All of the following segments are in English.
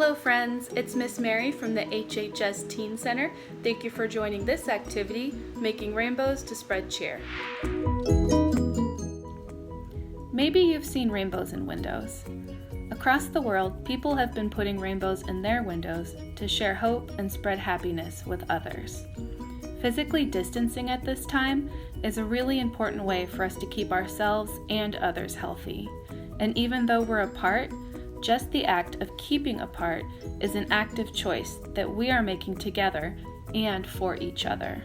Hello friends, it's Miss Mary from the HHS Teen Center. Thank you for joining this activity, Making Rainbows to Spread Cheer. Maybe you've seen rainbows in windows. Across the world, people have been putting rainbows in their windows to share hope and spread happiness with others. Physically distancing at this time is a really important way for us to keep ourselves and others healthy. And even though we're apart, just the act of keeping apart is an active choice that we are making together and for each other.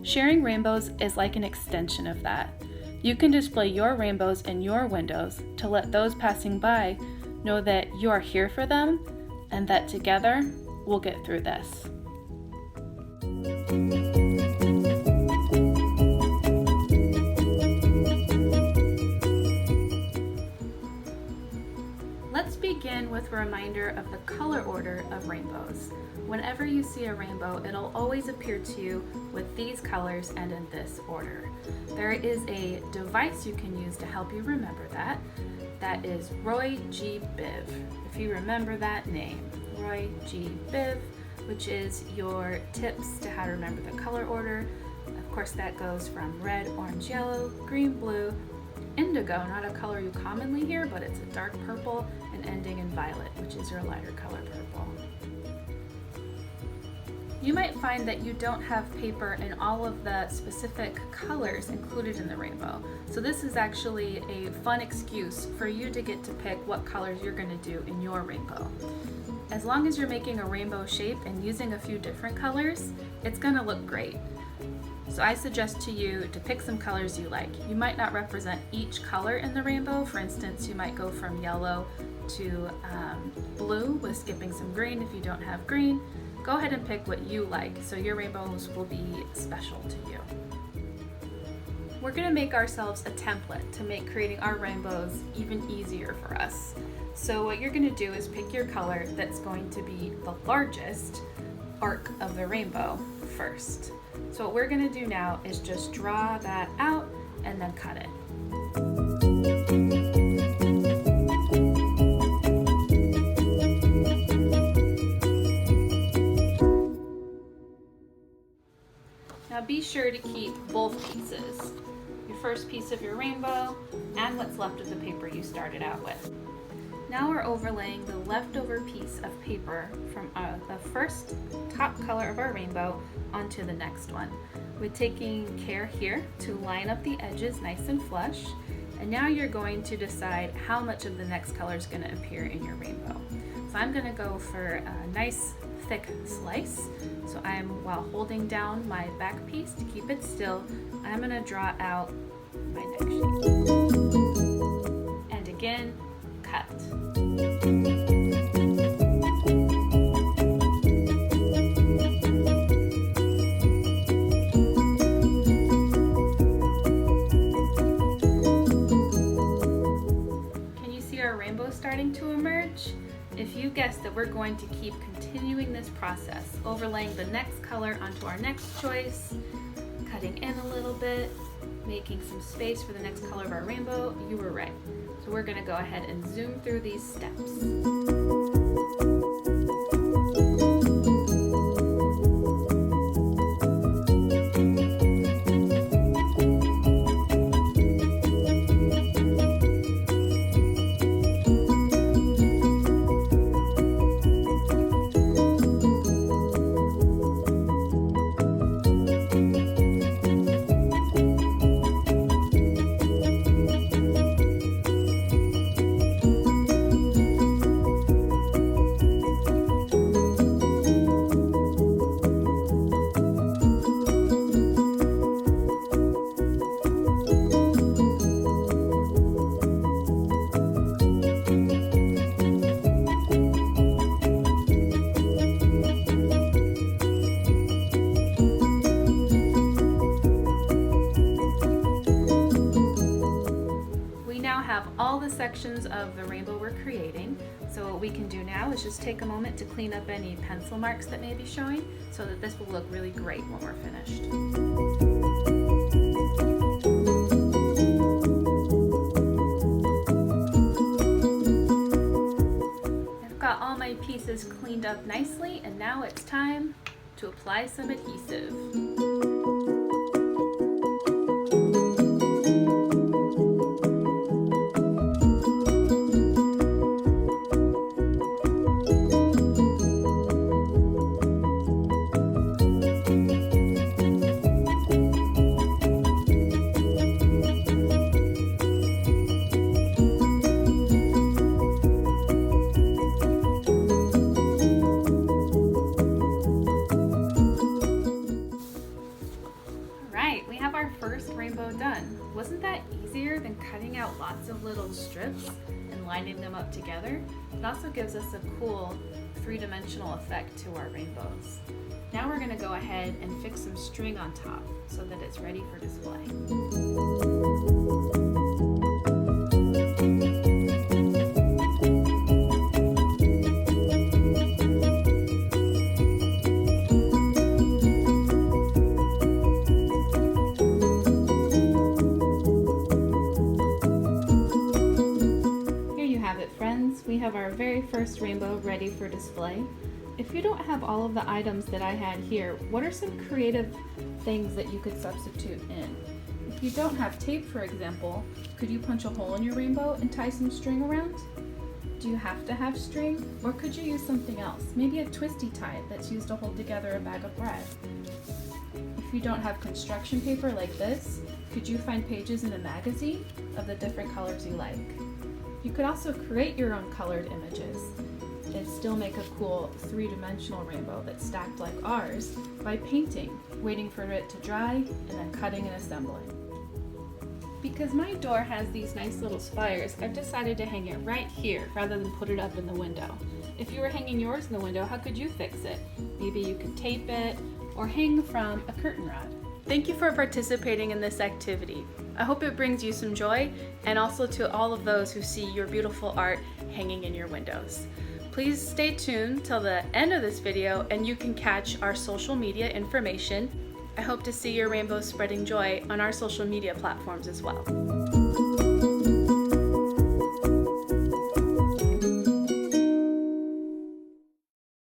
Sharing rainbows is like an extension of that. You can display your rainbows in your windows to let those passing by know that you are here for them and that together we'll get through this. Let's begin with a reminder of the color order of rainbows. Whenever you see a rainbow, it'll always appear to you with these colors and in this order. There is a device you can use to help you remember that. That is Roy G. Biv. If you remember that name, Roy G. Biv, which is your tips to how to remember the color order. Of course, that goes from red, orange, yellow, green, blue, indigo, not a color you commonly hear, but it's a dark purple, and ending in violet, which is your lighter color purple. You might find that you don't have paper in all of the specific colors included in the rainbow. So this is actually a fun excuse for you to get to pick what colors you're going to do in your rainbow. As long as you're making a rainbow shape and using a few different colors, it's going to look great. So I suggest to you to pick some colors you like. You might not represent each color in the rainbow. For instance, you might go from yellow to blue with skipping some green if you don't have green. Go ahead and pick what you like so your rainbows will be special to you. We're going to make ourselves a template to make creating our rainbows even easier for us. So what you're going to do is pick your color that's going to be the largest arc of the rainbow first. So what we're going to do now is just draw that out and then cut it. Now be sure to keep both pieces, your first piece of your rainbow and what's left of the paper you started out with. Now we're overlaying the leftover piece of paper from the first top color of our rainbow onto the next one. We're taking care here to line up the edges nice and flush. And now you're going to decide how much of the next color is going to appear in your rainbow. So I'm going to go for a nice thick slice. So while holding down my back piece to keep it still, I'm going to draw out my next shape. And again, cut. Can you see our rainbow starting to emerge? If you guessed that we're going to keep continuing this process, overlaying the next color onto our next choice, cutting in a little bit, making some space for the next color of our rainbow, you were right. So we're going to go ahead and zoom through these steps. Have all the sections of the rainbow we're creating. So what we can do now is just take a moment to clean up any pencil marks that may be showing so that this will look really great when we're finished. is cleaned up nicely, and now it's time to apply some adhesive. We have our first rainbow done. Wasn't that easier than cutting out lots of little strips and lining them up together? It also gives us a cool three-dimensional effect to our rainbows. Now we're going to go ahead and fix some string on top so that it's ready for display. Friends, we have our very first rainbow ready for display. If you don't have all of the items that I had here, what are some creative things that you could substitute in? If you don't have tape, for example, could you punch a hole in your rainbow and tie some string around? Do you have to have string? Or could you use something else? Maybe a twisty tie that's used to hold together a bag of bread. If you don't have construction paper like this, could you find pages in a magazine of the different colors you like? You could also create your own colored images and still make a cool three-dimensional rainbow that's stacked like ours by painting, waiting for it to dry, and then cutting and assembling. Because my door has these nice little spires, I've decided to hang it right here rather than put it up in the window. If you were hanging yours in the window, how could you fix it? Maybe you could tape it or hang from a curtain rod. Thank you for participating in this activity. I hope it brings you some joy, and also to all of those who see your beautiful art hanging in your windows. Please stay tuned till the end of this video and you can catch our social media information. I hope to see your rainbows spreading joy on our social media platforms as well.